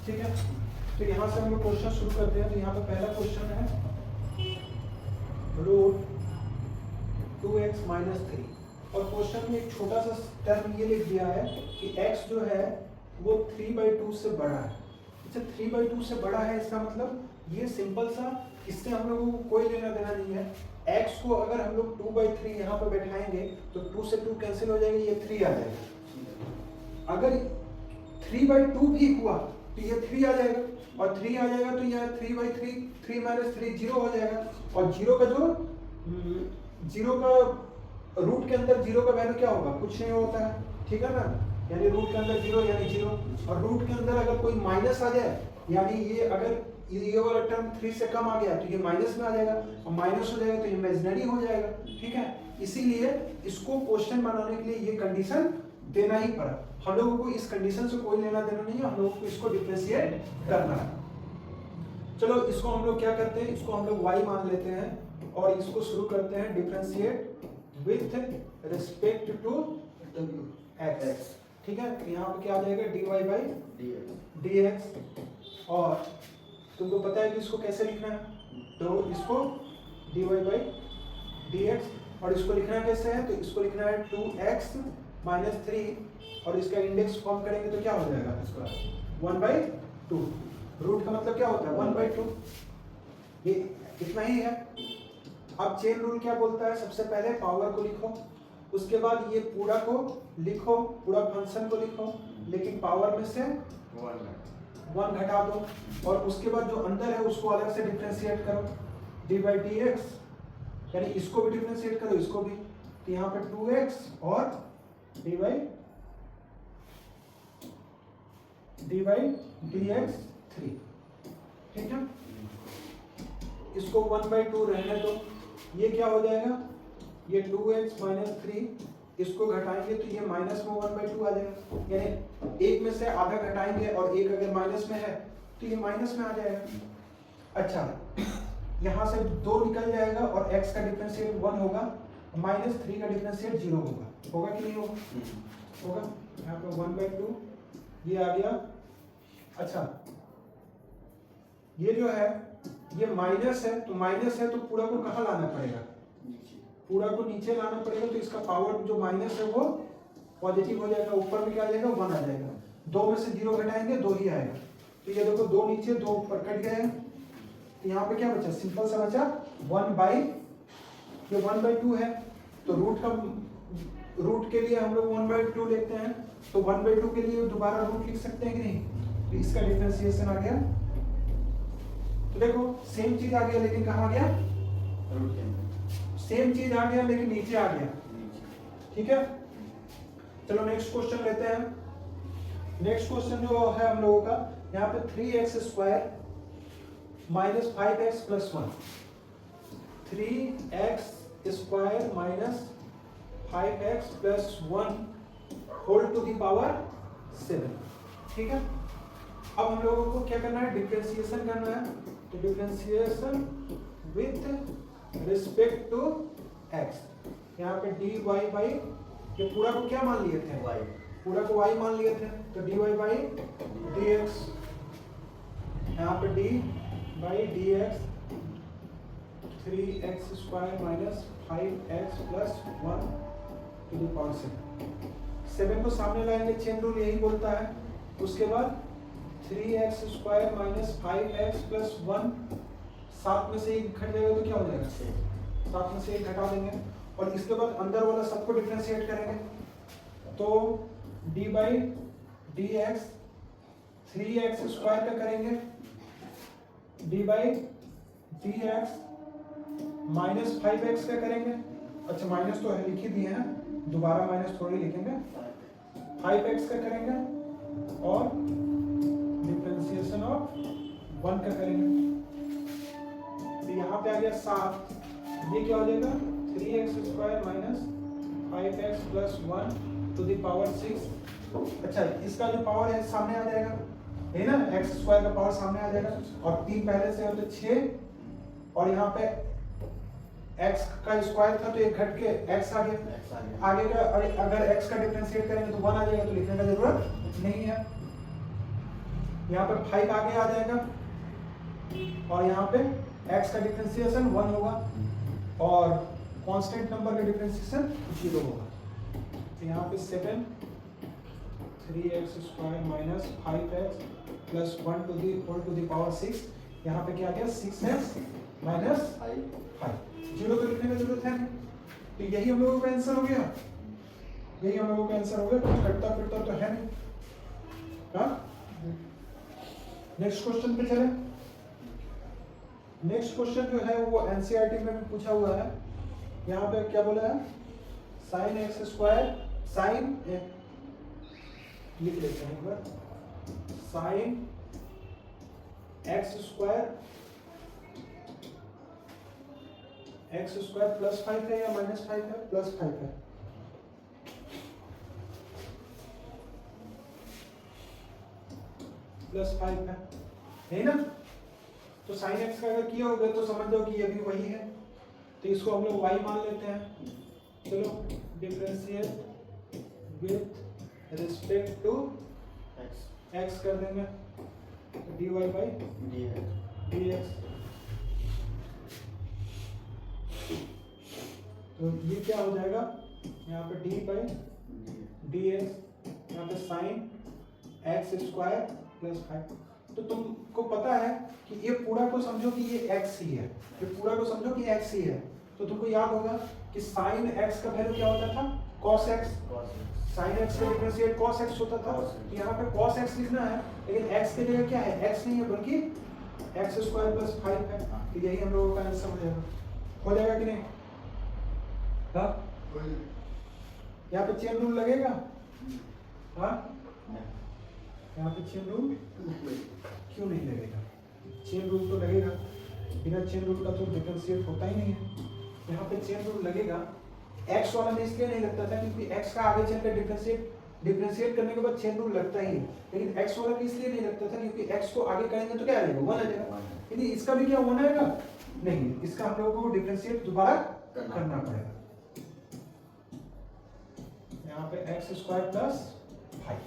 ठीक है, तो यहाँ से हम लोग क्वेश्चन शुरू करते हैं। तो यहाँ पे पहला क्वेश्चन है रूट 2x माइनस 3, और क्वेश्चन में एक छोटा सा टर्म ये लिख दिया है कि x जो है वो 3/2 से बड़ा है। अच्छा, 3/2 से बड़ा है इसका मतलब ये सिंपल सा, इससे हम लोगों को कोई लेना देना नहीं है। x को अगर हम लोग 2/3 यहाँ पर बैठाएंगे तो 2 से 2 कैंसिल हो जाएगा, ये 3 आ जाएगा। अगर 3/2 भी हुआ तो ये 3 आ जाएगा, और 3 आ जाएगा तो यह 3/3, 3 माइनस 3 0 हो जाएगा। और जीरो का रूट के अंदर जीरो का वैल्यू क्या होगा, कुछ नहीं होता है, ठीक है ना। यानी रूट के अंदर जीरो यानी जीरो, और रूट के अंदर अगर कोई माइनस आ जाए, यानी ये अगर ये वाला टर्म 3 से कम आ गया तो ये माइनस में आ जाएगा, और माइनस हो जाएगा तो ये इमेजिनरी हो जाएगा, ठीक है। इसीलिए इसको क्वेश्चन बनाने के लिए ये कंडीशन देना ही पड़ा। हम लोगों को इस कंडीशन से कोई लेना देना नहीं है, हम लोगों को इसको डिफरेंशिएट करना है। चलो इसको हम लोग क्या करते हैं, इसको हम लोग y मान लेते हैं और इसको शुरू करते हैं differentiate with respect to x, ठीक है। तो यहाँ पे क्या आ जाएगा dy बाई dx, और तुमको पता है कि इसको कैसे लिखना है, तो इसको dy बाई dx, और इसको लिखना कैसे है, तो इसको लिखना है 2x माइनस 3, और इसका इंडेक्स फॉर्म करेंगे तो क्या हो जाएगा, इसका 1/2। रूट का मतलब क्या होता है 1/2, ये इतना ही है। अब चेन रूल क्या बोलता है, सबसे पहले पावर को लिखो, उसके बाद ये पूरा को लिखो, पूरा फंक्शन को लिखो, लेकिन पावर में से 1 घटा दो, और उसके बाद जो अंदर है उसको अलग से डिफरेंशिएट करो, डी बाई डी एक्स, यानी इसको भी डिफरेंशिएट करो, इसको भी। तो यहाँ पे 2x और डी बाई dx 3, ठीक है। इसको 1/2 रहने दो, ये क्या हो जाएगा, ये 2x माइनस 3, इसको घटाएंगे तो ये माइनस में 1/2 आ जाएगा, यानी एक में से आधा घटाएंगे और एक अगर माइनस में है तो ये माइनस में आ जाएगा। अच्छा, यहाँ से 2 निकल जाएगा और x का डिफरेंशिएट 1 होगा, माइनस 3 का डिफरेंशिएट 0 होगा, होगा कि नहीं होगा, होगा। यहाँ पे 1/2 ये आ गया। अच्छा, ये जो है ये माइनस है, तो माइनस है तो पूरा को कहाँ लाना पड़ेगा, पूरा को नीचे लाना पड़ेगा, तो इसका पावर जो माइनस है वो पॉजिटिव हो जाएगा, ऊपर में क्या आ जाएगा 1 आ जाएगा। 2 में से 0 घटाएंगे 2 ही आएगा, तो ये देखो 2 नीचे 2 ऊपर कट गए हैं, तो यहाँ पे क्या बचा, सिंपल सा बचा 1/2 है। तो रूट के लिए हम लोग 1/2 लेते हैं, तो 1/2 के लिए दोबारा रूट लिख सकते हैं कि नहीं, तो इसका डिफरेंशिएशन आ गया। तो देखो सेम चीज आ गया, लेकिन कहाँ आ गया, सेम चीज आ गया लेकिन नीचे आ गया, ठीक है। चलो नेक्स्ट क्वेश्चन लेते हैं। नेक्स्ट क्वेश्चन जो है हम लोगों का, यहाँ पे 3x² minus 5x plus 1, 3x² minus 5x plus 1 whole to the power 7, ठीक है। अब हम लोगों को क्या करना है, डिफरेंशिएशन करना है, तो differentiation with respect to x, यहाँ पे dy बाई, ये पूरा को क्या मान लिए थे, y, पूरा को y मान लिए थे, तो dy बाई dx, यहाँ पे d by dx 3x² minus 5x plus 1 to the power 7 को सामने लाएंगे, चेन रूल यही बोलता है। उसके बाद 3x² माइनस 5x प्लस 1, 7 में से 1 घट जाएगा तो क्या हो जाएगा, 7 में से 1 घटा देंगे, और इसके बाद अंदर वाला सबको डिफरेंशिएट करेंगे, तो d बाई dx 3x² का करेंगे, d by dx minus 5x का करेंगे। अच्छा, माइनस तो है लिख ही दिए हैं, दोबारा माइनस थोड़ी लिखेंगे, 5x का करेंगे, और डिफरेंशिएशन ऑफ 1 का करेंगे, तो यहाँ पे आ गया 7, ये क्या हो जाएगा 3x² minus 5x plus 1 to the power 6। अच्छा, इसका जो पावर है सामने आ जाएगा, है ना, x² का पावर सामने आ जाएगा, और 3 पहले से है तो 6, और यहाँ पे x का स्क्वायर था तो ये घट के x आ गया, आगे का अगर x का डिफरेंशिएट करेंगे तो 1 आ जाएगा, तो लिखने का जरूरत नहीं है। यहाँ पे 5 आगे आ जाएगा और यहाँ पे x का डिफरेंशिएशन 1 होगा और कांस्टेंट नंबर का डिफरेंशिएशन 0 होगा। तो यहाँ पे 7 3x square minus 5x plus 1 to the power 6, यहाँ पे क्या गया 6x माइनस 5, 0 तो लिखने की जरूरत है नहीं। तो यही हम लोगों का आंसर हो गया, यही हम लोगों का आंसर हो गया, कुछ कटता फिरता तो है नहीं। हाँ, नेक्स्ट क्वेश्चन पे चले। नेक्स्ट क्वेश्चन जो है वो एनसीईआरटी में भी पूछा हुआ है। यहाँ पे क्या बोला है, साइन एक्स स्क्वायर, साइन लिख लेते हैं एक बार, साइन एक्स स्क्वायर प्लस 5 है या माइनस 5 है, प्लस 5 है। प्लस 5 है ना। तो साइन एक्स का अगर किया होगा तो समझ जाओ कि ये भी वही है, तो इसको हम लोग y मान लेते हैं। चलो differentiate with respect to x कर देंगे, dy बाई dx। तो ये क्या हो जाएगा, यहाँ पे d बाई dx, यहाँ पे साइन एक्स स्क्वायर प्लस 5। तो तुमको पता है कि ये पूरा को समझो कि ये x ही है, ये पूरा को समझो कि x ही है। तो तुमको याद होगा कि साइन x का वैल्यू क्या होता था, cos x, साइन x का डिफरेंशिएट cos x होता था। तो यहाँ पे cos x लिखना है, लेकिन x की जगह क्या है, x नहीं है बल्कि x स्क्वायर प्लस 5 है। तो यही हम लोगों का आंसर हो जाएगा। हो जाएगा कि नहीं? हाँ, यहाँ पे चेन रूल लगेगा। हाँ, यहाँ पे चेन रूल क्यों नहीं लगेगा? चेन रूल तो लगेगा, बिना चेन रूल का तो डिफरेंशिएट होता ही नहीं है। यहाँ पे चेन रूल लगेगा। x वाला में इसलिए नहीं लगता था क्योंकि x का आगे चलकर डिफरेंशिएट करने के बाद चेन रूल लगता ही है, लेकिन x वाला में इसलिए नहीं लगता था क्योंकि x को आगे करेंगे तो क्या आ जाएगा, 1 आ जाएगा। यदि इसका भी क्या 1 आएगा? नहीं, इसका हम लोगों को डिफरेंशिएट दोबारा करना पड़ेगा। यहाँ पे x स्क्वायर प्लस 5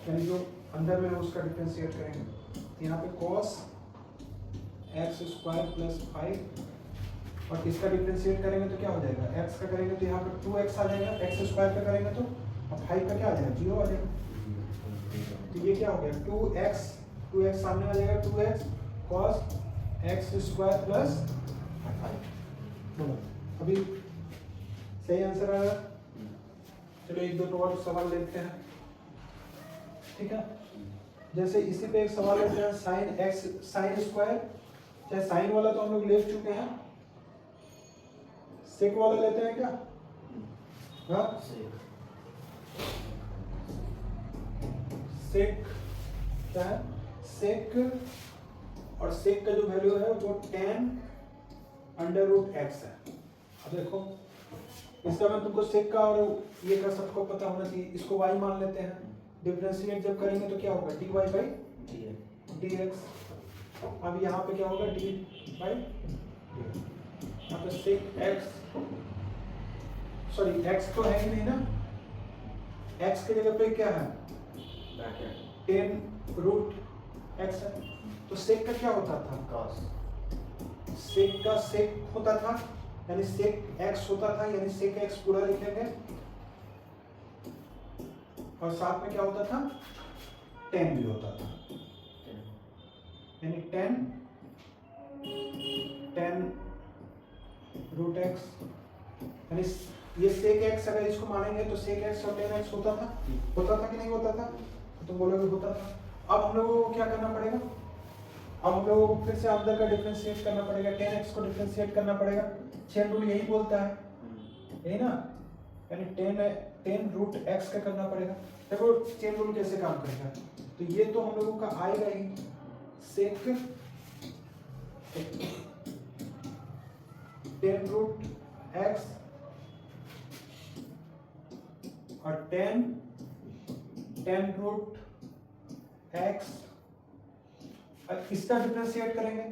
यानी जो अंदर में उसका डिफरेंशिएट करेंगे। यहाँ पे cos x स्क्वायर प्लस 5 और इसका डिफरेंशिएट करेंगे तो क्या हो जाएगा, x का करेंगे तो यहाँ पे 2x आ जाएगा, x स्क्वायर का करेंगे तो अब 5 का क्या आ जाएगा, 0 आ जाएगा। तो ये क्या हो गया, 2x सामने आ जाएगा, 2x cos x square plus 5। बोलो अभी सही आंसर आया। चलो एक दो और सवाल देखते हैं, ठीक है। जैसे इसी पे एक सवाल लेते हैं, साइन एक्स साइन स्क्वायर, चाहे साइन वाला तो हम लोग ले चुके हैं, सेक वाला लेते हैं क्या? हाँ, सेक क्या है, सेक, और सेक का जो वैल्यू है वो tan अंडर रूट x है। अब देखो इसका मैं तुमको सेक का और ये का सबको पता होना चाहिए। इसको y मान लेते हैं, डिफरेंशिएट जब करेंगे तो क्या होगा, dy बाई dx। अब यहाँ पे क्या होगा, d बाई यहाँ पे सेक x, सॉरी x तो है ही नहीं ना, x के जगह पे क्या है, tan रूट x है। तो सेक का क्या होता था, cos। सेक का सेक होता था यानी सेक x होता था, यानी सेक x पूरा लिखेंगे और साथ में क्या होता था, tan भी होता था, यानी tan रूट x, यानी ये सेक x अगर इसको मानेंगे तो सेक x और tan x होता था कि नहीं होता था? तो तुम बोलोगे होता था। अब हम लोगों को क्या करना पड़ेगा, अब हम लोगों को फिर से अंदर का डिफरेंशिएट करना पड़ेगा, tan x को डिफरेंशिएट करना पड़ेगा। चेन रूल यही बोलता है, यही ना, यानी tan रूट x का करना पड़ेगा। देखो चेन रूल कैसे काम करेगा, तो ये तो हम लोगों का आएगा ही, सेक tan रूट x और tan रूट x, अब इसका डिफरेंशिएट करेंगे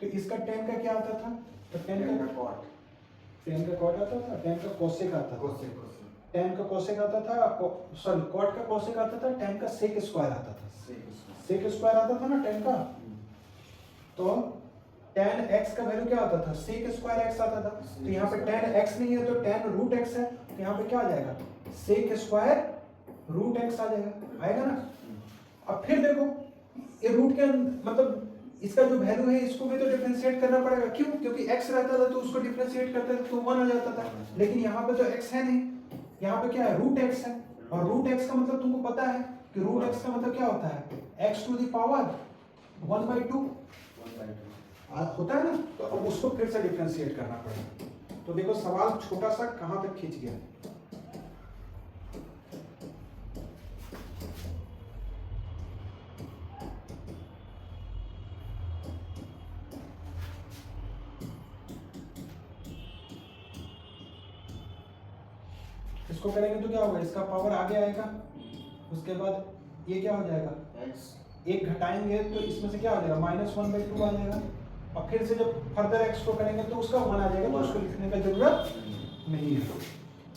तो इसका tan का क्या आता था, तो tan का cot आता था, tan का cosec आता था, tan का cosec आता था, सॉरी cot का cosec आता था, tan का sec स्क्वायर आता था, सेक स्क्वायर आता था ना 10 का, तो tan x का वैल्यू क्या आता था, सेक स्क्वायर x आता था। तो यहाँ पे tan x नहीं है तो tan रूट x है, तो यहाँ पे क्या आ जाएगा, सेक स्क्वायर रूट x आ जाएगा, आएगा ना। अब फिर देखो ये रूट के मतलब इसका जो वैल्यू है इसको भी तो डिफरेंशिएट करना पड़ेगा, क्यों, क्योंकि x रहता था तो उसको डिफरेंशिएट करते थे तो 1 आ जाता था, लेकिन यहाँ पे तो x है नहीं, यहाँ पे क्या है, रूट x है, और रूट x का मतलब तुमको पता है कि रूट x का मतलब क्या होता है, x टू द पावर 1/2 होता है ना। तो अब उसको फिर से डिफरेंशिएट करना पड़ेगा। तो देखो सवाल छोटा सा कहां तक खींच गया। इसको करेंगे तो क्या होगा, इसका पावर आगे आएगा, उसके बाद ये क्या हो जाएगा, एक घटाएंगे तो इसमें से क्या हो जाएगा, -1/2 आ जाएगा, और फिर से जब फर्दर x को करेंगे तो उसका 1 आ जाएगा, तो उसको लिखने का जरूरत नहीं है।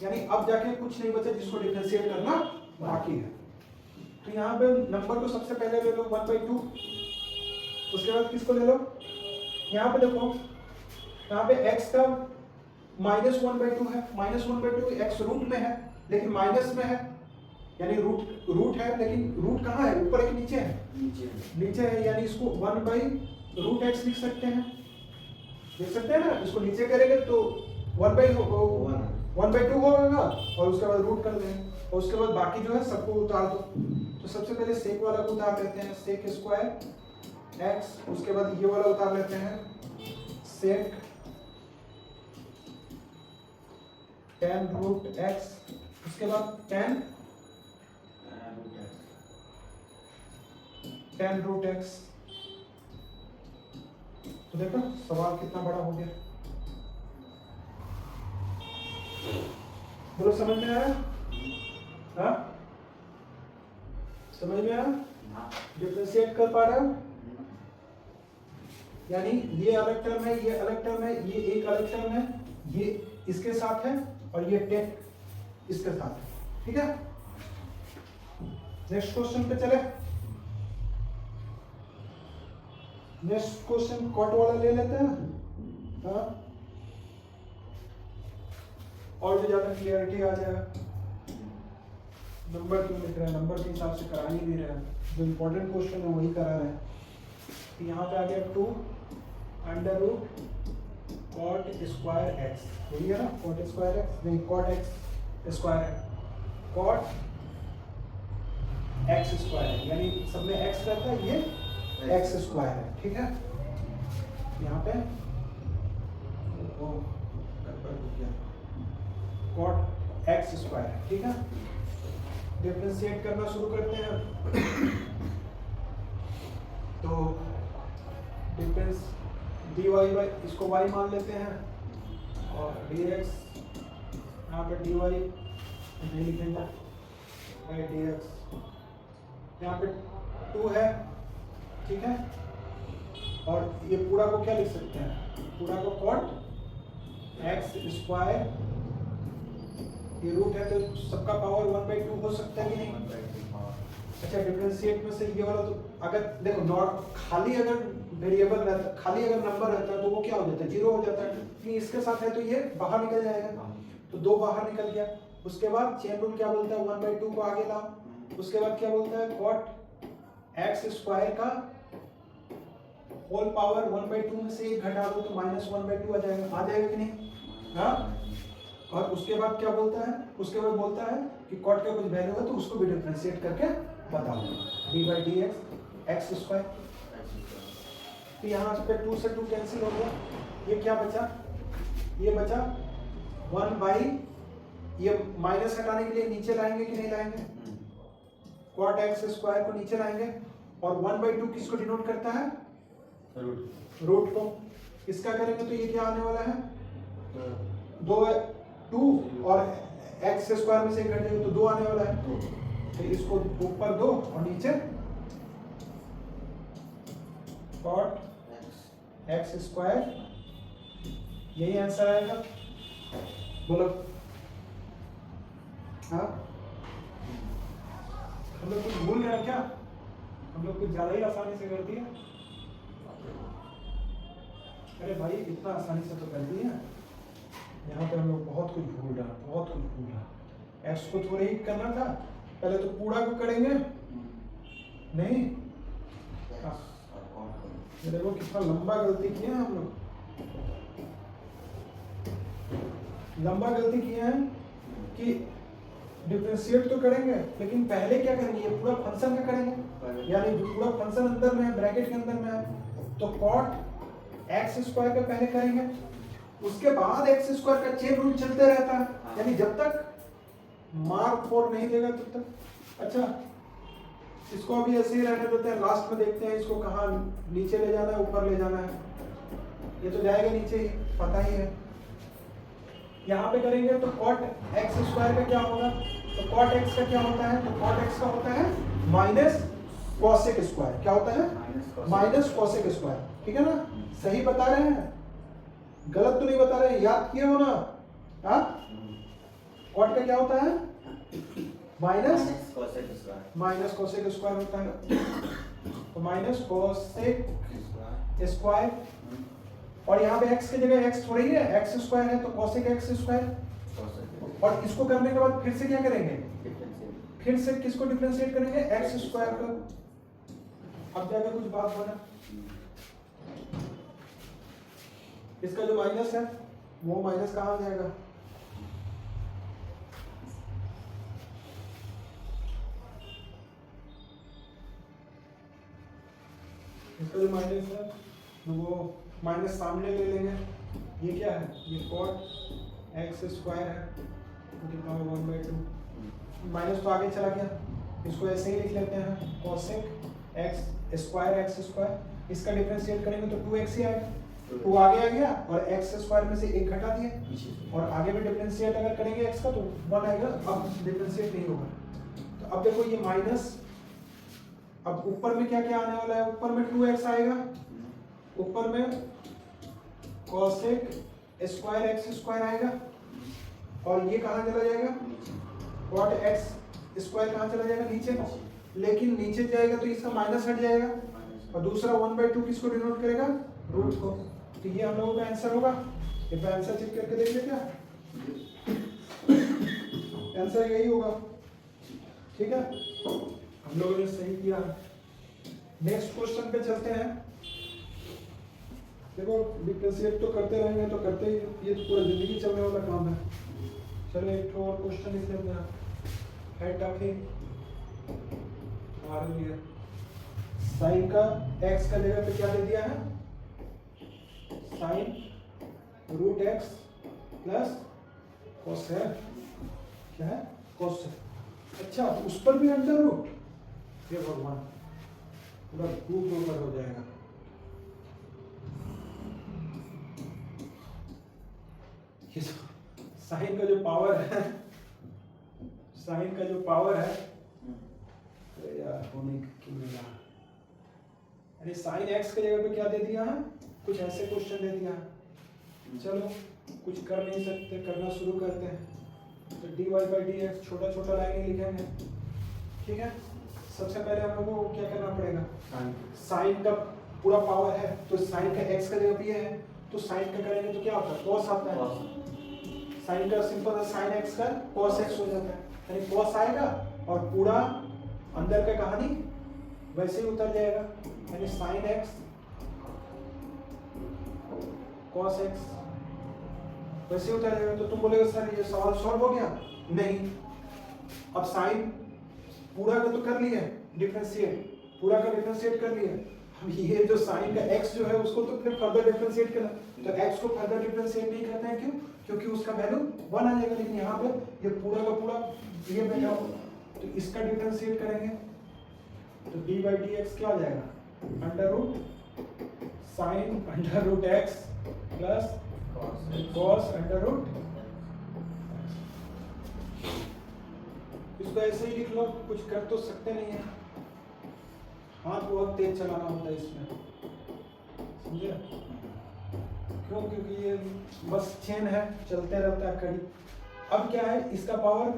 यानी अब जाके कुछ नहीं बचा जिसको डिफरेंशिएट करना बाकी है। तो यहाँ पे नंबर को सबसे पहले ले लो 1/2, उसके बाद किसको ले लो, यहाँ पे देखो यहाँ पे x का -1/2 है, -1/2 x रूट में है लेकिन माइनस में है, यानी रूट है लेकिन रूट कहाँ है, ऊपर है कि नीचे है, नीचे है, यानी इसको 1/√x लिख सकते हैं, देख सकते हैं ना। इसको नीचे करेंगे तो 1/2 होगा और उसके बाद रूट कर देंगे, और उसके बाद बाकी जो है सबको उतार दो। तो सबसे पहले सेक वाला को उतार लेते हैं, सेक स्क्वायर x, उसके बाद ये वाला उतार लेते हैं सेक tan√x, उसके बाद tan√x। तो देखो सवाल कितना बड़ा हो गया, बोलो समझ में आया, हाँ समझ में आया, डिफरेंशिएट कर पा रहे हो, यानी ये अलग टर्म है, ये अलग टर्म है, ये एक अलग टर्म है, ये इसके साथ है और ये टेक इसके साथ है, ठीक है। नेक्स्ट क्वेश्चन पे चले, नेक्स्ट क्वेश्चन कॉट वाला ले लेते हैं, हाँ, और जो ज्यादा क्लियरिटी आ जाएगा। नंबर क्यों लिख रहे हैं, नंबर के हिसाब से करा ही नहीं रहे हैं, जो इम्पोर्टेंट क्वेश्चन है वही करा रहे हैं। तो यहाँ पे आ गया 2 √ cot स्क्वायर x, वही है ना, cot स्क्वायर x नहीं, cot x स्क्वायर है, cot x स्क्वायर है, यानी सब में x रहता है, ये x स्क्वायर है, ठीक है। यहाँ पे cot x स्क्वायर है, ठीक है। डिफरेंशिएट करना शुरू करते हैं। तो डिफरेंस dy बाई इसको y मान लेते हैं, और dx यहाँ पे dy नहीं लिखेंगे बाई dx, यहाँ पे 2 है, ठीक है। और ये पूरा को क्या लिख सकते हैं, पूरा को cot x स्क्वायर, ये रूट है तो सबका पावर 1/2 हो सकता है कि नहीं। अच्छा डिफरेंशिएट में से ये वाला, तो अगर देखो नॉट खाली अगर वेरिएबल रहता, खाली अगर नंबर रहता है तो वो क्या हो जाता है, 0 हो जाता है, क्योंकि इसके साथ है तो ये बाहर निकल जाएगा, तो 2 बाहर निकल गया। उसके बाद चेन रूल क्या बोलता है, 1/2 को आगे लाओ, उसके बाद क्या बोलता है, cot x स्क्वायर का होल पावर 1/2 में से 1 घटा दो तो -1/2 आ जाएगा कि नहीं, हाँ। और उसके बाद क्या बोलता है, उसके बाद बोलता है कि cot का कुछ वैल्यू है तो उसको भी डिफरेंशिएट करके बताओ, d/dx x स्क्वायर। तो यहाँ पे 2 से 2 कैंसिल हो गया, ये क्या बचा, ये बचा 1/, ये माइनस हटाने के लिए नीचे लाएंगे कि नहीं लाएंगे, cot x स्क्वायर को नीचे लाएंगे, और 1/2 किसको डिनोट करता है, रूट को। इसका करेंगे तो ये क्या आने वाला है, 2 और x स्क्वायर में से घट जाएगा तो 2 आने वाला है, तो इसको ऊपर 2 और नीचे cot x स्क्वायर, यही आंसर आएगा, बोलो हाँ। हम लोग कुछ भूल गए क्या, हम लोग कुछ ज़्यादा ही आसानी से कर दिया। अरे भाई इतना आसानी से तो कर दिया, यहाँ पे हम लोग बहुत कुछ भूल रहा, बहुत कुछ भूल रहा। एक्स को थोड़ा ही करना था, पहले तो पूरा को करेंगे नहीं। ये देखो कितना लंबा गलती किया है हम लोग, लंबा गलती किया है कि डिफरेंशिएट तो करेंगे लेकिन पहले क्या करेंगे, ये पूरा फंक्शन का करेंगे, यानी पूरा फंक्शन अंदर में है, ब्रैकेट के अंदर में है, तो कॉट एक्स स्क्वायर का पहले करेंगे, उसके बाद एक्स स्क्वायर का चेन रूल चलते रहता है, यानी जब तक मार्क 4 नहीं देगा तब तक। अच्छा इसको अभी ऐसे ही रहने देते हैं, लास्ट में देखते हैं इसको कहाँ नीचे ले जाना है ऊपर ले जाना है। ये तो जाएगा नीचे ही, पता ही है। यहाँ पे करेंगे तो कॉट एक्स स्क्वायर का क्या होगा, तो कॉट एक्स का क्या होता है, तो कॉट एक्स का होता है माइनस कॉसेक स्क्वायर। क्या होता है, माइनस कॉसेक स्क्वायर। ठीक है ना, सही बता रहे हैं, गलत तो नहीं बता रहे, याद किए हो ना। हाँ कॉट का क्या होता है, माइनस कॉसेक स्क्वायर होता है, तो माइनस कॉसेक स्क्वायर। और यहाँ पे x की जगह x थोड़ी है, x स्क्वायर है तो कॉसेक x स्क्वायर। और इसको करने के बाद फिर से क्या करेंगे, फिर से किसको डिफरेंशिएट करेंगे, x स्क्वायर को। अब जाकर कुछ बात बना, इसका जो माइनस है वो माइनस कहाँ जाएगा, इसका जो माइनस है तो वो माइनस सामने ले लेंगे। ये क्या है, ये कॉट एक्स स्क्वायर है टू द पावर 1/2, माइनस तो आगे चला गया, इसको ऐसे ही लिख लेते हैं कॉसेक एक्स स्क्वायर। इसका डिफरेंशिएट करेंगे तो 2x ही आएगा, 2 आगे आ गया और एक्स स्क्वायर में से 1 घटा दिया, और आगे भी डिफरेंशिएट अगर करेंगे x का तो 1 आएगा। अब डिफरेंशिएट नहीं होगा, तो अब देखो ये माइनस, अब ऊपर में क्या क्या आने वाला है, ऊपर में 2x आएगा, ऊपर में कॉसेक स्क्वायर एक्स स्क्वायर आएगा, और ये कहाँ चला जाएगा, कॉट एक्स स्क्वायर कहाँ चला जाएगा, नीचे। लेकिन नीचे जाएगा तो इसका माइनस हट जाएगा, और दूसरा 1/2 किसको डिनोट करेगा, रूट को। तो ये हम लोगों का आंसर होगा। ये आंसर चेक करके देख ले, क्या आंसर यही होगा। ठीक है, हम लोगों ने सही किया। नेक्स्ट क्वेश्चन पे चलते हैं। देखो डिफरेंशिएट तो करते रहेंगे तो करते ही, ये तो पूरा जिंदगी चलने वाला काम है। चलो एक और क्वेश्चन लिख लेते हैं, है टफ ही, मालूम है। साइन का x का जगह पे क्या दे दिया है, sine root x plus cos है, क्या है, कॉस है। अच्छा उस पर भी अंडर रूट, ये भगवान पूरा रूट ओवर हो जाएगा। ये साइन का जो पावर है, साइन का जो पावर है, तो यार होने की मिला, अरे साइन एक्स की जगह पे क्या दे दिया है, कुछ ऐसे क्वेश्चन दे दिया है। चलो कुछ कर नहीं सकते, करना शुरू करते हैं। तो dy/dx छोटा छोटा लाइन लिखेंगे। ठीक है, सबसे पहले हम लोगों को क्या करना पड़ेगा, साइन का पूरा पावर है तो साइन का x का जगह पे है, तो साइन का करेंगे तो क्या होता है, cos आता है। साइन का सिंपल है, साइन x का cos x हो जाता है, यानी cos आएगा और पूरा अंदर का कहानी वैसे ही उतर जाएगा, यानी साइन x cos x वैसे ही उतर जाएगा। तो तुम बोलेगे सर ये सवाल सॉल्व हो गया, नहीं। अब साइन पूरा का तो कर लिया डिफरेंशिएट, पूरा का डिफरेंशिएट कर लिया, अब ये जो साइन का x जो है उसको तो फिर फर्दर डिफरेंशिएट करना, तो x को फर्दर डिफरेंशिएट नहीं करते हैं, क्यों, क्योंकि उसका वैल्यू 1 आ जाएगा। लेकिन यहाँ पे ये पूरा का पूरा ये बैठा होगा, तो इसका डिफरेंशिएट करेंगे तो dy/dx क्या हो जाएगा, under root sine under root x plus cos under root. इसको ऐसे ही लिख लो, कुछ कर तो सकते नहीं है, हाथ बहुत तेज चलाना होता है इसमें, समझे क्यों, क्योंकि ये बस चेन है, चलते रहता है कड़ी। अब क्या है, इसका पावर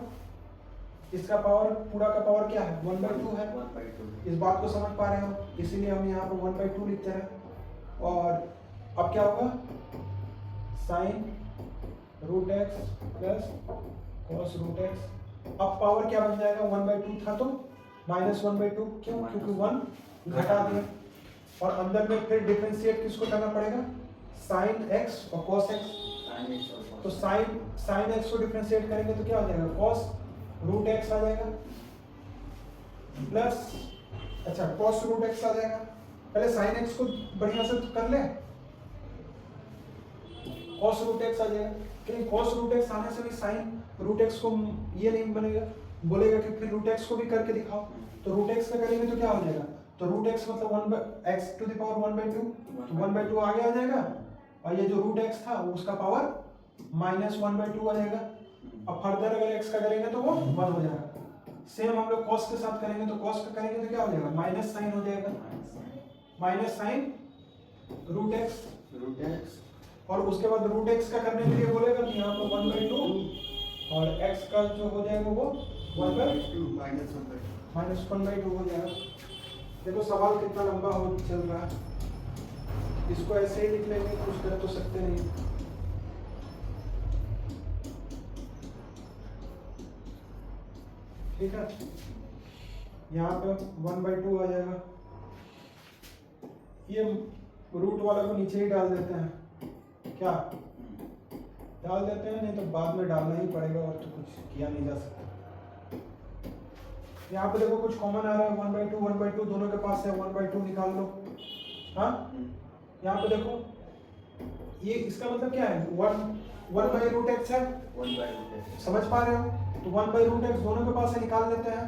इसका पावर पूरा का पावर क्या है 1/2 है। 1/2 इस बात को समझ पा रहे हो, इसीलिए हम यहाँ पर 1/2 लिखते हैं। और अब क्या होगा sine root x plus cos root x. अब पावर क्या बन जाएगा 1/2 था तो -1/2, क्यों? क्योंकि 1 घटा दिया। और अंदर में फिर डिफरेंशिएट किसको करना पड़ेगा साइन एक्स और कॉस एक्स। sin x और cos तो साइन एक्स को डिफरेंशिएट करेंगे तो क्या हो जाएगा कॉस रूट एक्स आ जाएगा प्लस अच्छा कॉस रूट एक्स आ जाएगा। पहले साइन एक्स को बढ़िया से कर ले, कॉस रूट एक्स आ जाएगा। लेकिन कॉस रूट एक्स आने से भी साइन रूट एक्स को ये नहीं बनेगा, बोलेगा कि फिर रूट एक्स को भी करके दिखाओ। तो रूट एक्स का करेंगे तो क्या हो जाएगा, तो रूट एक्स मतलब 1x टू द पावर 1/2, तो 1/2 आगे आ जाएगा। और ये जो रूट एक्स था वो उसका पावर -1/2 आ जाएगा। अब फर्दर अगर x का करेंगे तो वो 1 हो जाएगा। सेम हम लोग cos के साथ करेंगे तो cos का करेंगे तो क्या हो जाएगा माइनस साइन हो जाएगा, माइनस साइन रूट एक्स। और उसके बाद रूट एक्स का करने के लिए बोलेगा कि यहाँ पर 1/2 और x का जो हो जाएगा वो 1/2 -1/2 हो जाएगा। देखो सवाल कितना लंबा हो चल रहा है, इसको ऐसे ही लिख लेंगे, कुछ कर तो सकते नहीं। ठीक है, यहाँ पे 1/2 आ जाएगा। ये रूट वाला को नीचे ही डाल देते हैं, क्या डाल देते हैं, नहीं तो बाद में डालना ही पड़ेगा और तो कुछ किया नहीं जा सकता। यहाँ पे देखो कुछ कॉमन आ रहा है 1/2 दोनों के पास है, 1/2 निकाल लो। हाँ यहाँ पे देखो ये इसका मतलब क्या है 1/√x है, 1/√x समझ पा रहे हो? तो 1/√x दोनों के पास है, निकाल लेते हैं।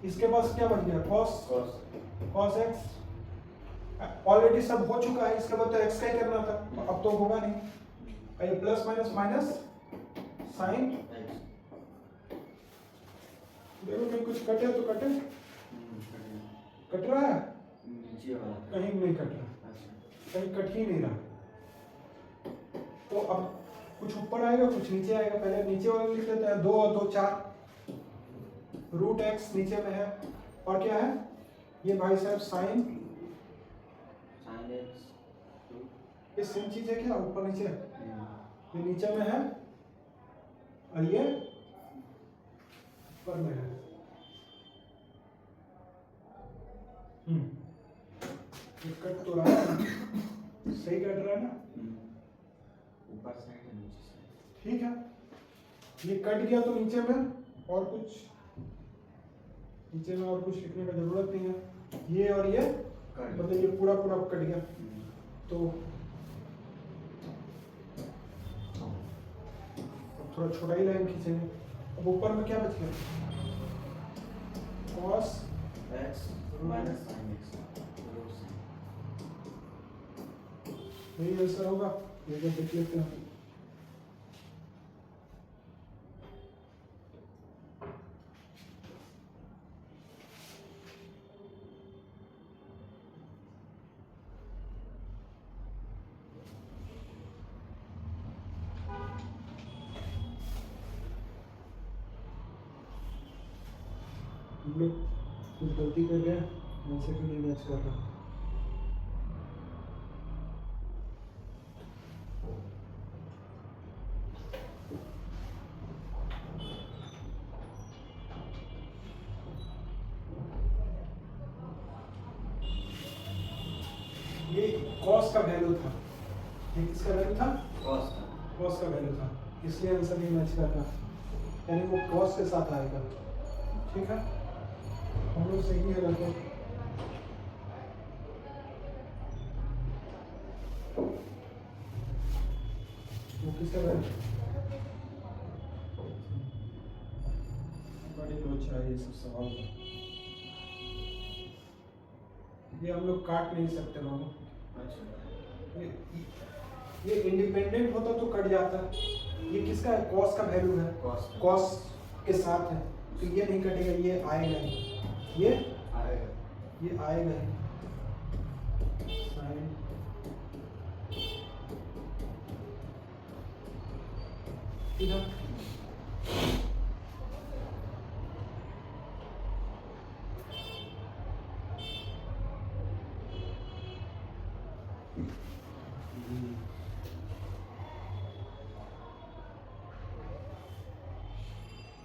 इसके पास क्या बन गया cos x। ऑलरेडी सब हो चुका है, इसके बाद तो x का ही करना था, अब तो होगा नहीं। ये प्लस माइनस माइनस साइन, देखो कहीं कुछ कटे तो कटे, कट रहा है नीचे वाला कहीं नहीं कट रहा, कहीं कट ही नहीं रहा। तो अब कुछ ऊपर आएगा कुछ नीचे आएगा, पहले नीचे वाला लिख लेते हैं 2 और 2 4, रूट एक्स नीचे में है और क्या है ये भाई साहब साइन x। ये सेम चीज है क्या, ऊपर नीचे ये नीचे में है और ये ऊपर में है। ये कट तो रहा है, सही कट रहा है ना, ऊपर साइड है नीचे साइड। ठीक है, ये कट गया तो नीचे में और कुछ, नीचे में और कुछ लिखने का जरूरत नहीं है। ये और ये मतलब ये पूरा पूरा कट गया। तो थोड़ा छोटा ही लाइन खींचेंगे। अब ऊपर में क्या बच गया cos x minus sin x यही आंसर होगा, ये जो देख लेते हैं। हम लोग कुछ गलती कर रहे हैं, आंसर क्यों नहीं मैच कर रहा। ये cos का वैल्यू था, ये किसका वैल्यू था, cos का वैल्यू था, इसलिए आंसर नहीं मैच कर रहा, यानी वो cos के साथ आएगा। ठीक है, हम लोग सही है लगभग। वो किसका वैल्यू, बड़ी लोच है ये सब सवाल, ये हम लोग काट नहीं सकते मानो। ये इंडिपेंडेंट होता तो कट जाता, ये किसका है cos का वैल्यू है, cos के साथ है तो ये नहीं कटेगा, ये आएगा ही, ये आएगा ही साइन। ठीक है,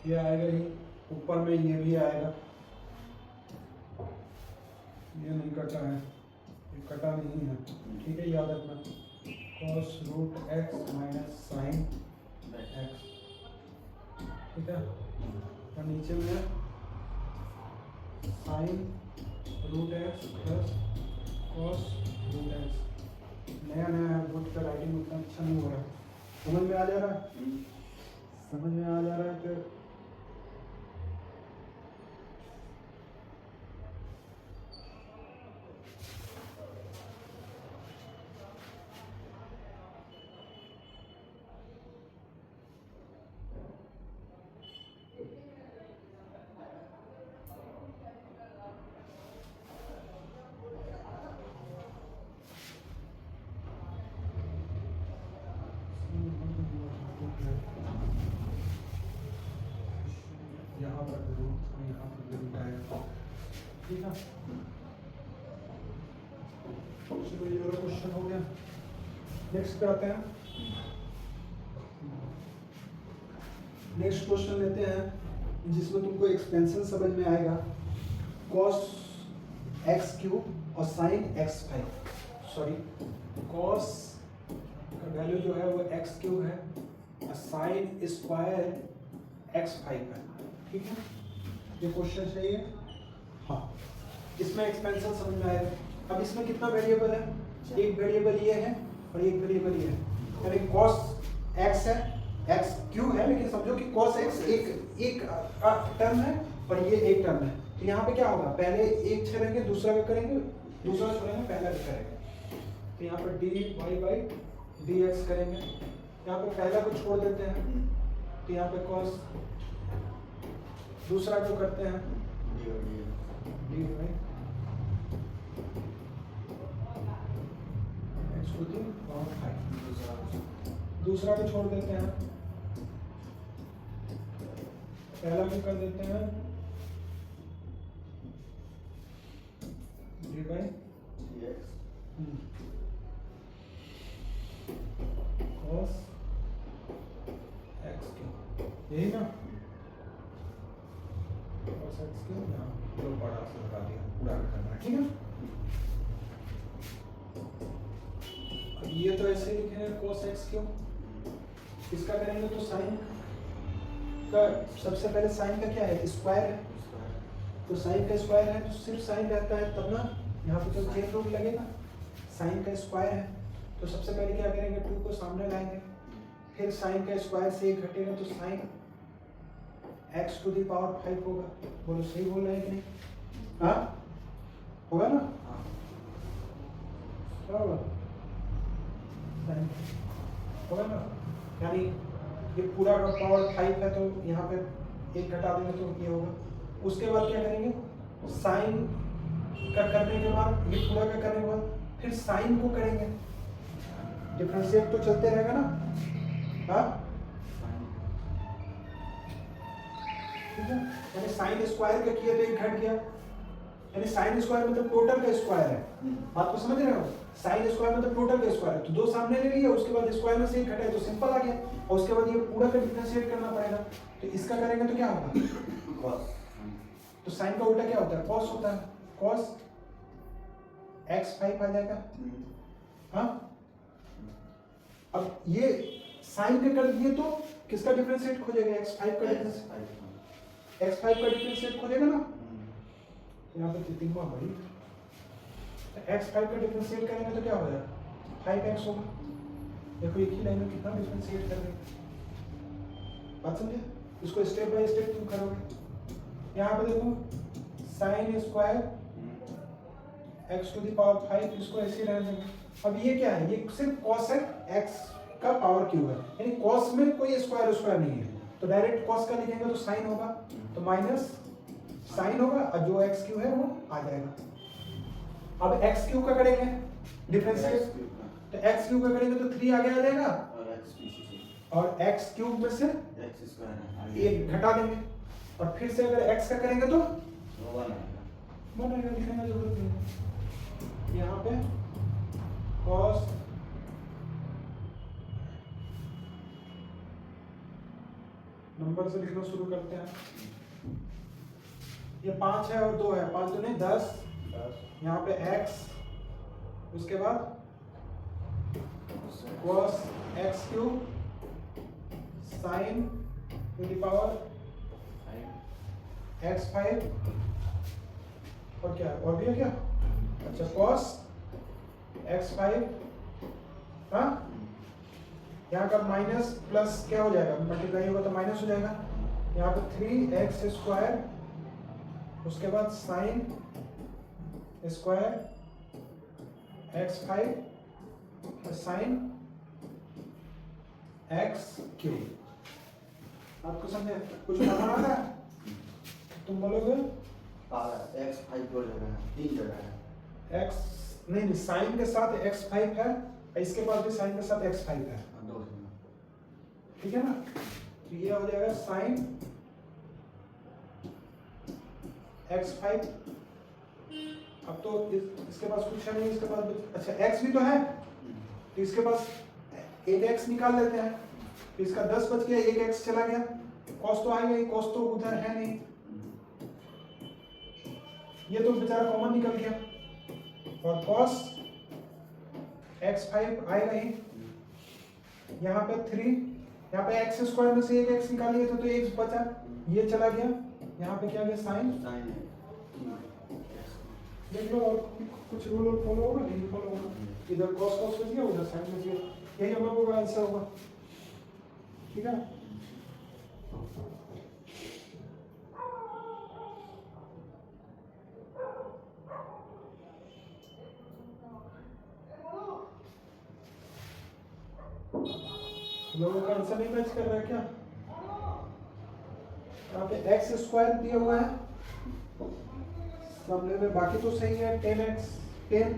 ये आएगा ही, ऊपर में ये भी आएगा, ये नहीं कटा है, ये कटा नहीं है, ठीक है, याद रखना। cos root x minus sine x, ठीक है, और नीचे में sine root x plus cos root x। नया नया है, बुक का राइटिंग उतना अच्छा नहीं हो रहा है, समझ में आ जा रहा है? समझ में आ जा रहा है तो यहाँ पर जरूर, यहाँ पर जरूर आएगा, ठीक है। चलो ये वाला क्वेश्चन हो गया, नेक्स्ट पे आते हैं। नेक्स्ट क्वेश्चन लेते हैं जिसमें तुमको एक्सपेंशन समझ में आएगा। cos x क्यूब और sin x five, sorry cos का वैल्यू जो है वो x क्यूब है और sin स्क्वायर x फाइव है, ठीक है। ये क्वेश्चन चाहिए, हाँ, इसमें एक्सपेंशन समझ में आएगा। अब इसमें कितना वेरिएबल है, एक वेरिएबल ये है और एक वेरिएबल ये है, यानी cos x है, x क्यूब है, लेकिन समझो कि cos x एक टर्म है और ये एक टर्म है। तो यहाँ पे क्या होगा, पहले एक छोड़ेंगे दूसरा का करेंगे, दूसरा छोड़ेंगे पहला का करेंगे। तो यहाँ पर dy बाई dx करेंगे, यहाँ पे पहला को छोड़ देते हैं, तो यहाँ पे cos, दूसरा जो करते हैं dy x to the power 5, दूसरा को छोड़ देते हैं, पहला भी कर देते हैं dy dx cos x cube, यही ना, cos x क्यूब, यहाँ दो बड़ा से लगा दिया, पूरा करना है, ठीक है। अब ये तो ऐसे लिखे हैं cos x क्यूब, इसका करेंगे तो साइन का, सबसे पहले साइन का क्या है, स्क्वायर है, तो साइन का स्क्वायर है तो सिर्फ साइन रहता है तब ना, यहाँ पे तो चेन रूल लगेगा, साइन का स्क्वायर है तो सबसे पहले क्या करेंगे, 2 को सामने लाएंगे, फिर साइन का स्क्वायर से 1 घटेगा तो sine x to the power 5 होगा। बोलो सही बोल रहे हैं कि नहीं? हाँ होगा ना, क्या होगा, होगा ना, यानी ये पूरा का पावर 5 है तो यहाँ पे 1 घटा देंगे तो ये होगा। उसके बाद क्या करेंगे, साइन का करने के बाद, ये पूरा का करने के बाद फिर साइन को करेंगे, डिफरेंशिएट तो चलते रहेगा ना, हाँ ठीक है। यानी साइन स्क्वायर का किया तो 1 घट गया, यानी साइन स्क्वायर मतलब टोटल का स्क्वायर है, बात को समझ रहे हो, साइन स्क्वायर मतलब टोटल का स्क्वायर है, तो 2 सामने ले लिए, उसके बाद स्क्वायर में से 1 घटा है तो सिंपल आ गया, और उसके बाद ये पूरा का डिफरेंशिएट करना पड़ेगा, तो इसका करेंगे तो क्या होगा cos, तो साइन का उल्टा क्या होता है, cos होता है, cos x 5 आ जाएगा, हाँ। अब ये साइन का कर दिए तो किसका डिफरेंशिएट खोजेगा, x 5 का डिफरेंशिएट खोजेगा ना, यहाँ पे कितनी बार बड़ी, x 5 का डिफरेंशिएट करेंगे तो क्या हो जाएगा, 5x होगा। देखो एक ही लाइन में कितना डिफरेंशिएट कर रहे हैं, बात समझे, इसको स्टेप बाय स्टेप तुम करोगे। यहाँ पे देखो sine square x to the power 5, इसको ऐसे रहने देंगे। अब ये क्या है, ये सिर्फ cos x का पावर क्यूब है, यानी cos में कोई स्क्वायर नहीं है, तो डायरेक्ट cos का लिखेंगे तो साइन होगा, तो माइनस साइन होगा और जो x क्यूब है वो आ जाएगा। अब x क्यूब का करेंगे डिफरेंशिएट, तो x क्यूब का करेंगे तो 3 आगे आ जाएगा और x क्यूब में से 1 घटा देंगे, और फिर से अगर x का करेंगे तो 1 आएगा, लिखने की जरूरत नहीं है। यहाँ पे cos नंबर से लिखना शुरू करते हैं। ये 5 है और 2 है, 5 तो नहीं 10, यहाँ पे x, उसके बाद cos x cube sin to the power x5 और क्या और भी है क्या? अच्छा cos x5, हाँ यहाँ का माइनस प्लस क्या हो जाएगा, मल्टीप्लाई होगा तो माइनस हो जाएगा। यहाँ पे 3x स्क्वायर, उसके बाद sine square x5 sine x cube. आपको समझे? कुछ बनाना आ रहा है? तुम बोलोगे x5 दो जगह है, 3 जगह है। x नहीं साइन के साथ x5 है, इसके बाद भी साइन के साथ x5 है, दो जगह। ठीक है ना? तो ये हो जाएगा साइन x5। अब तो इसके पास कुछ है नहीं, इसके पास अच्छा x भी तो है, तो इसके पास एक x निकाल लेते हैं, तो इसका 10 बच गया, एक x चला गया, cos तो आएगा ही, cos तो उधर है नहीं, ये तो बेचारा कॉमन निकल गया, और cos x5 आएगा ही, यहाँ पे 3, यहाँ पे x स्क्वायर में से एक x निकालिए तो x बचा, ये चला गया, यहाँ पे क्या गया साइन। देख लो और कुछ रूल फॉलो होगा नहीं फॉलो होगा, इधर cos cos बच गया, उधर साइन बच गया, यही हम लोगों का आंसर होगा, ठीक है। लोगों का आंसर नहीं मैच कर रहा है क्या? यहाँ पे x स्क्वायर दिया हुआ है सामने में, बाकी तो सही है, 10x 10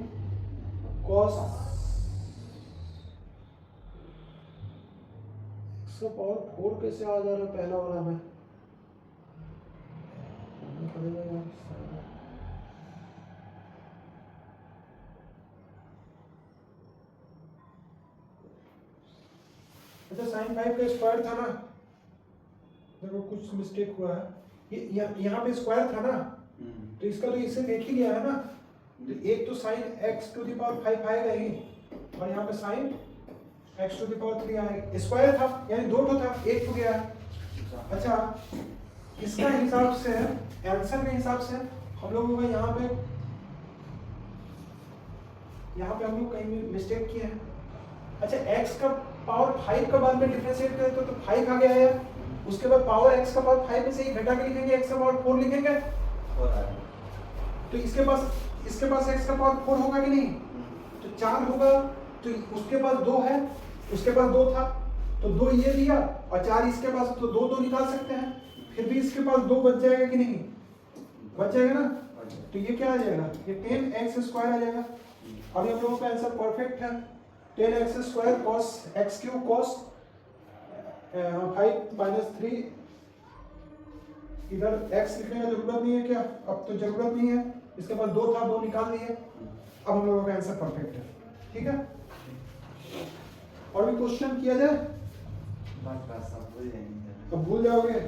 cos और 4 कैसे आ जा रहा है पहला वाला में? अच्छा साइन 5 का स्क्वायर था ना, देखो कुछ मिस्टेक हुआ है, ये यहाँ पे स्क्वायर था ना, तो इसका तो इससे देख ही गया है ना, तो एक तो sine x to the power 5 आएगा ही, और यहाँ पे sine x to the power 3 आएगा, स्क्वायर था यानी 2 तो था, एक तो गया है। अच्छा इसका हिसाब से आंसर के हिसाब से हम लोगों का यहाँ पे हम लोग कहीं मिस्टेक किए हैं। अच्छा x का पावर 5 का बाद में डिफरेंशिएट करें तो 5 आ गया है, उसके बाद पावर x का पावर 5 में से ही घटा के लिखेंगे, x का पावर 4 लिखेंगे, तो इसके पास x का पावर 4 होगा कि नहीं? तो 4 होगा, तो उसके पास 2 है, उसके पास 2 था तो 2 ये लिया और 4 इसके पास, तो 2 निकाल सकते हैं, फिर भी इसके पास 2 बच जाएगा कि नहीं? बच जाएगा ना, तो ये क्या आ जाएगा? ये 10x स्क्वायर आ जाएगा, और हम लोगों का आंसर परफेक्ट है, 10x square cos x cube cos 5 minus 3, इधर x लिखने का जरूरत नहीं है क्या? अब तो जरूरत नहीं है, इसके पास 2 था, 2 निकाल लिए, अब हम लोगों का आंसर परफेक्ट है, ठीक है। और भी क्वेश्चन किया जाए? अब भूल जाओगे।